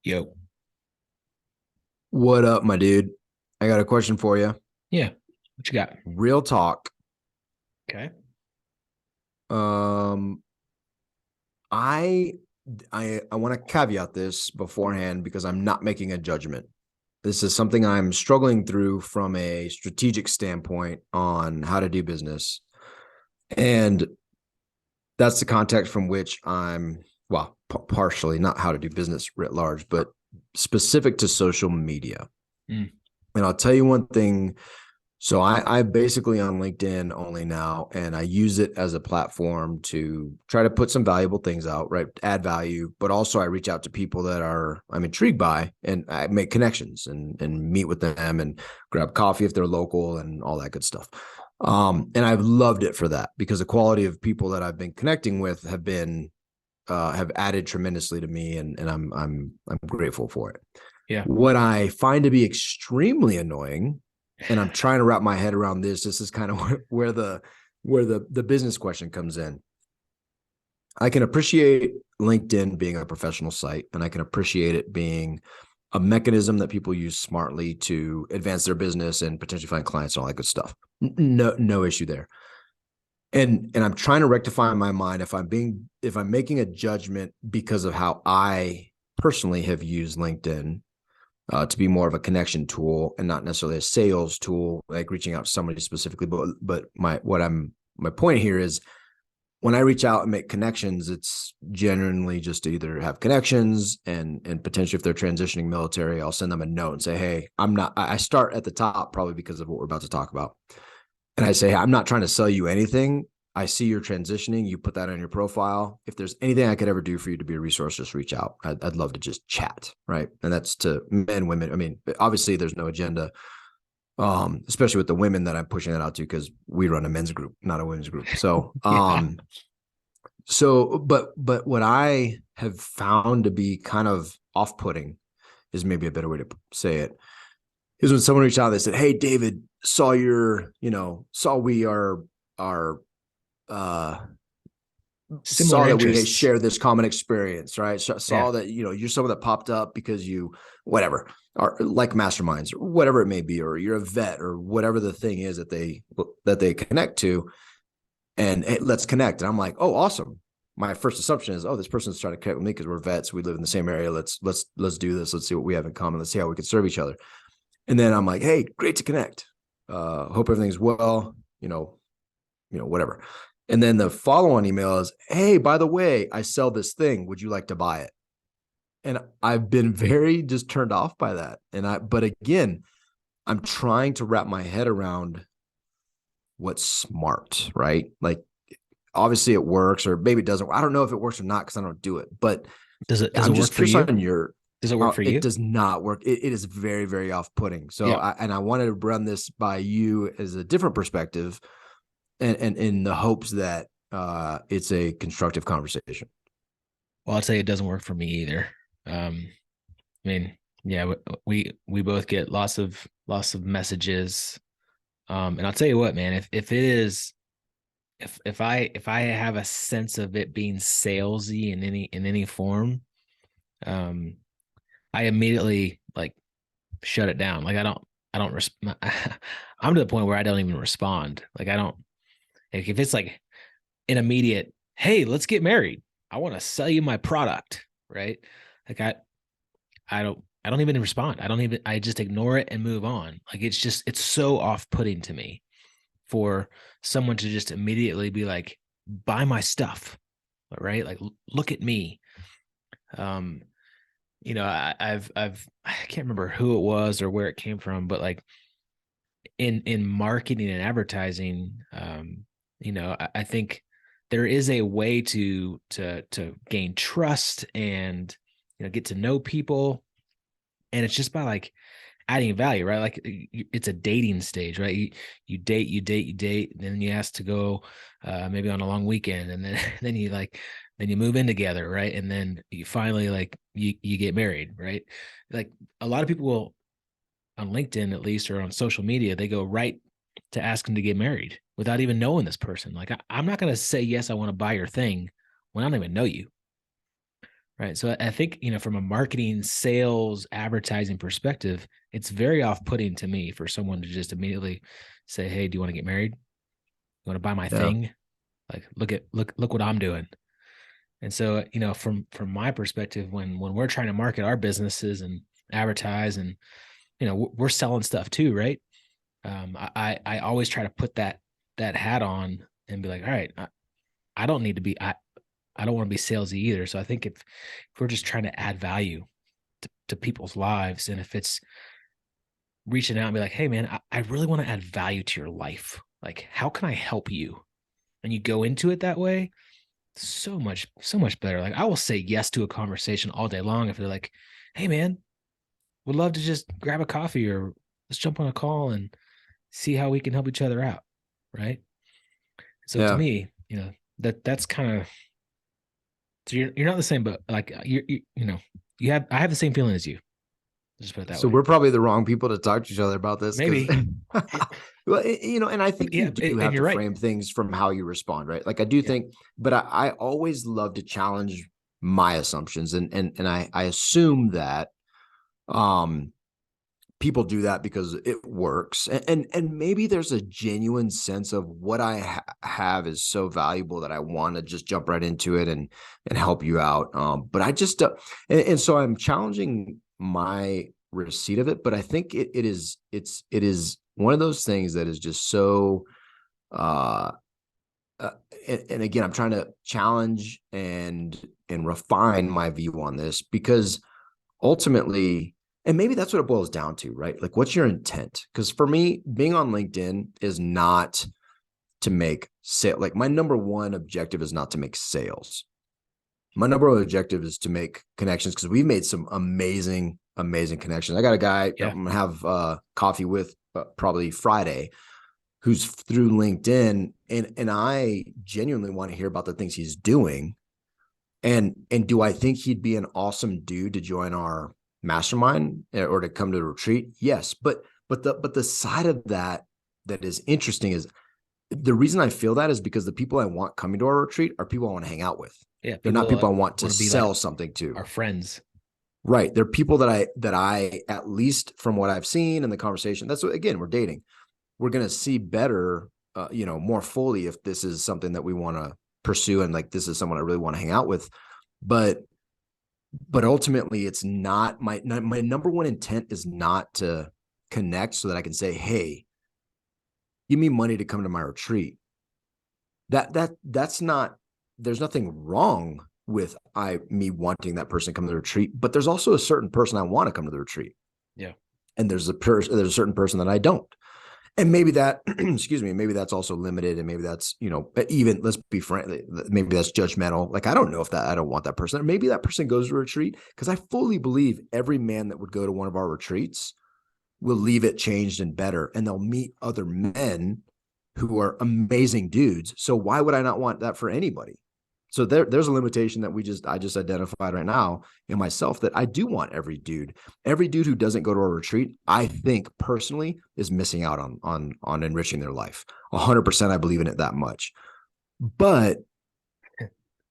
Yo. What up, my dude? I got a question for you. Yeah. What you got? Real talk. Okay. Um, I I want to caveat this beforehand because I'm not making a judgment. This is something I'm struggling through from a strategic standpoint on how to do business. And that's the context from which partially not how to do business writ large, but specific to social media. Mm. And I'll tell you one thing. So I basically on LinkedIn only now, and I use it as a platform to try to put some valuable things out, right? Add value, but also I reach out to people that I'm intrigued by, and I make connections and meet with them and grab coffee if they're local and all that good stuff. And I've loved it for that because the quality of people that I've been connecting with have added tremendously to me, and I'm grateful for it. Yeah. What I find to be extremely annoying, and I'm trying to wrap my head around this. This is kind of where the business question comes in. I can appreciate LinkedIn being a professional site, and I can appreciate it being a mechanism that people use smartly to advance their business and potentially find clients and all that good stuff. No issue there. And I'm trying to rectify in my mind if I'm making a judgment because of how I personally have used LinkedIn to be more of a connection tool and not necessarily a sales tool, like reaching out to somebody specifically. But my point here is when I reach out and make connections, it's genuinely just to either have connections and potentially if they're transitioning military, I'll send them a note and say, hey, I start at the top probably because of what we're about to talk about. And I say, hey, I'm not trying to sell you anything. I see you're transitioning. You put that on your profile. If there's anything I could ever do for you to be a resource, just reach out. I'd love to just chat. Right. And that's to men, women. I mean, obviously there's no agenda, especially with the women that I'm pushing that out to, because we run a men's group, not a women's group. So, Yeah. but what I have found to be kind of off-putting is maybe a better way to say it is when someone reached out, they said, hey, David, saw we are uh Similar saw that we interests. share this common experience, right? Yeah. Saw that, you're someone that popped up because you, whatever, are like masterminds or whatever it may be, or you're a vet or whatever the thing is that they connect to, and hey, let's connect. And I'm like, oh, awesome. My first assumption is, oh, this person's trying to connect with me because we're vets. We live in the same area. Let's do this. Let's see what we have in common. Let's see how we can serve each other. And then I'm like, hey, great to connect. Hope everything's well, whatever. And then the follow-on email is, hey, by the way, I sell this thing. Would you like to buy it? And I've been very just turned off by that. But again, I'm trying to wrap my head around what's smart, right? Like, obviously it works, or maybe it doesn't. I don't know if it works or not because I don't do it. But Does it I'm work just for curious you? on your. Does it work for It you? does not work. It is very, very off-putting. So, Yeah. I wanted to run this by you as a different perspective, and in the hopes that it's a constructive conversation. Well, I'll tell you, it doesn't work for me either. I mean, yeah, we both get lots of messages. And I'll tell you what, man, if it is if I have a sense of it being salesy in any form, um, I immediately like shut it down. Like I don't I'm to the point where I don't even respond. Like I don't like if it's like an immediate, hey, let's get married. I want to sell you my product, right? Like I don't even respond. I just ignore it and move on. Like it's so off-putting to me for someone to just immediately be like, buy my stuff, right? Like look at me. Um, I can't remember who it was or where it came from, but like in marketing and advertising, I think there is a way to gain trust and get to know people, and it's just by like adding value, right? Like it's a dating stage, right? You date, and then you ask to go maybe on a long weekend, and then then you move in together, right? And then you finally like you get married, right? Like a lot of people will on LinkedIn at least or on social media, they go right to ask them to get married without even knowing this person. Like I'm not gonna say yes, I want to buy your thing when I don't even know you. Right. So I think, from a marketing, sales, advertising perspective, it's very off-putting to me for someone to just immediately say, "Hey, do you want to get married? You want to buy my Yeah. thing? Like, look what I'm doing." And so, from my perspective, when we're trying to market our businesses and advertise, and we're selling stuff too, right? I always try to put that hat on and be like, all right, I don't need to be I don't want to be salesy either. So I think if we're just trying to add value to people's lives, and if it's reaching out and be like, hey man, I really want to add value to your life. Like, how can I help you? And you go into it that way, so much better. Like, I will say yes to a conversation all day long if they're like, hey man, would love to just grab a coffee, or let's jump on a call and see how we can help each other out. Right. So to Yeah. me, that's kind of, so you're not the same, but like I have the same feeling as you. Just put it that So way. we're probably the wrong people to talk to each other about this because, Maybe. well, and I think you Yeah, do and have you're to right. frame things from how you respond, right? Like I do Yeah. think, but I always love to challenge my assumptions, and I assume that um people do that because it works, and maybe there's a genuine sense of what I have is so valuable that I want to just jump right into it and help you out. But I just and so I'm challenging my receipt of it, but I think it is one of those things that is just so uh, uh and again, I'm trying to challenge and refine my view on this because ultimately, and maybe that's what it boils down to, right? Like, what's your intent? Because for me, being on LinkedIn is not to make sale. Like, my number one objective is not to make sales. My number one objective is to make connections because we've made some amazing, amazing connections. I got a guy Yeah. I'm gonna have coffee with probably Friday who's through LinkedIn, and I genuinely want to hear about the things he's doing. And do I think he'd be an awesome dude to join our mastermind or to come to the retreat? Yes, but the side of that that is interesting is the reason I feel that is because the people I want coming to our retreat are people I want to hang out with. Yeah. They're not People people I want to want to be like sell something to. our friends. Right. They're people that I at least from what I've seen in the conversation. That's what, again, we're dating. We're going to see better, more fully if this is something that we want to pursue and like this is someone I really want to hang out with. But ultimately it's not my number one intent is not to connect so that I can say, hey, give me money to come to my retreat. That's not, there's nothing wrong with me wanting that person to come to the retreat, but there's also a certain person I want to come to the retreat. Yeah. And there's a certain person that I don't. And maybe that, excuse me, maybe that's also limited. And maybe that's, even let's be frank, maybe that's judgmental. Like, I don't know if I don't want that person. Or maybe that person goes to a retreat because I fully believe every man that would go to one of our retreats will leave it changed and better. And they'll meet other men who are amazing dudes. So why would I not want that for anybody? So there's a limitation that I just identified right now in myself that I do want every dude who doesn't go to a retreat, I think personally is missing out on enriching their life. 100%, I believe in it that much. But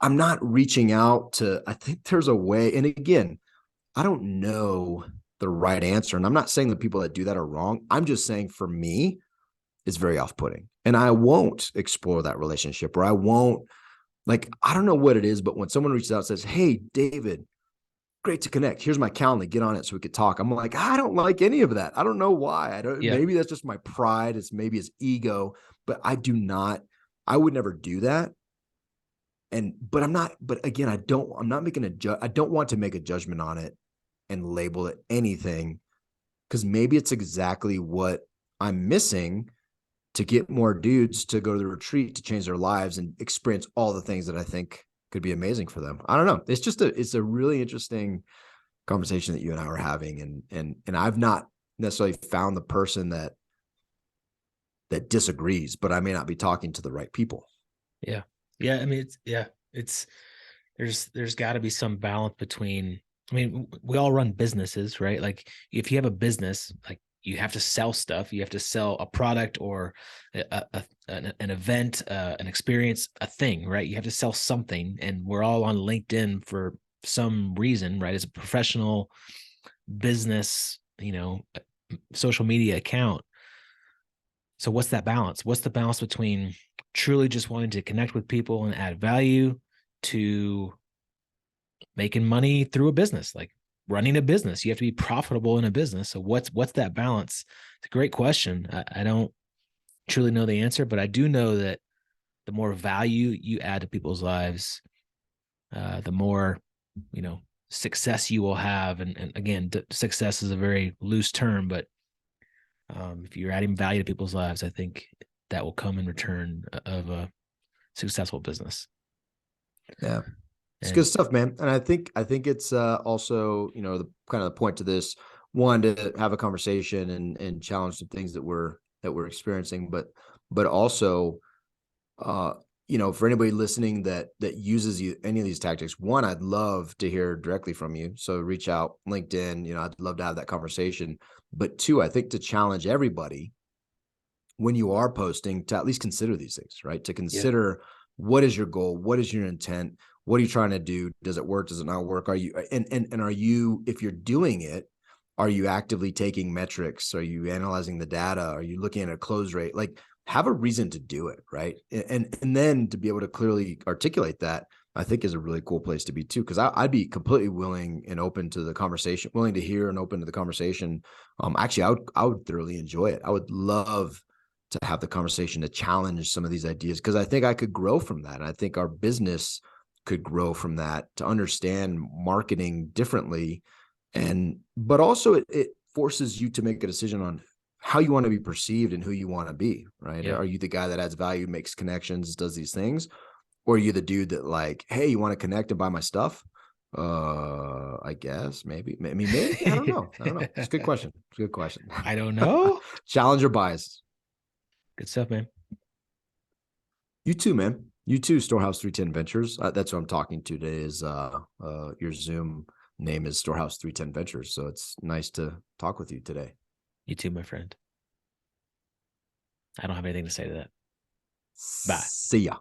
I'm not reaching out to. I think there's a way, and again, I don't know the right answer, and I'm not saying the people that do that are wrong. I'm just saying for me, it's very off-putting, and I won't explore that relationship, or I won't. Like, I don't know what it is, but when someone reaches out and says, hey, David, great to connect. Here's my calendar. Get on it so we could talk. I'm like, I don't like any of that. I don't know why. I don't, Yeah. maybe that's just my pride. Maybe it's ego, but I would never do that. But again, I'm not making I don't want to make a judgment on it and label it anything because maybe it's exactly what I'm missing to get more dudes to go to the retreat to change their lives and experience all the things that I think could be amazing for them. I don't know. It's a really interesting conversation that you and I were having. And I've not necessarily found the person that disagrees, but I may not be talking to the right people. Yeah. Yeah. I mean, it's there's got to be some balance between, I mean, we all run businesses, right? Like, if you have a business, like, you have to sell stuff, you have to sell a product, or an event, an experience, a thing, right? You have to sell something. And we're all on LinkedIn for some reason, right? It's a professional business, social media account. So what's that balance? What's the balance between truly just wanting to connect with people and add value to making money through a business, like running a business? You have to be profitable in a business. So what's that balance? It's a great question. I don't truly know the answer, but I do know that the more value you add to people's lives, the more, success you will have. And again, success is a very loose term, but if you're adding value to people's lives, I think that will come in return of a successful business. Yeah. It's good And stuff, man. And I think it's also, the kind of the point to this one, to have a conversation and challenge some things that we're experiencing, but also for anybody listening that uses any of these tactics, one, I'd love to hear directly from you. So reach out, LinkedIn, I'd love to have that conversation. But two, I think to challenge everybody when you are posting to at least consider these things, right? To yeah, consider, what is your goal? What is your intent? What are you trying to do? Does it work? Does it not work? Are you, and are you, if you're doing it, are you actively taking metrics? Are you analyzing the data? Are you looking at a close rate? Like, have a reason to do it, right? And then to be able to clearly articulate that, I think is a really cool place to be too. Because I'd be completely willing and open to the conversation, willing to hear and open to the conversation. Actually, I would thoroughly enjoy it. I would love to have the conversation to challenge some of these ideas, because I think I could grow from that. And I think our business could grow from that, to understand marketing differently. But also it forces you to make a decision on how you want to be perceived and who you want to be, right? yeah. Are you the guy that adds value, makes connections, does these things? Or are you the dude that, like, hey, you want to connect and buy my stuff? I guess maybe. I mean, maybe. I don't know. It's a good question. It's a good question. I don't know. Challenge your bias. Good stuff, man. You too, man. You too, Storehouse 310 Ventures. That's who I'm talking to today. Is your Zoom name is Storehouse 310 Ventures. So it's nice to talk with you today. You too, my friend. I don't have anything to say to that. Bye. See ya.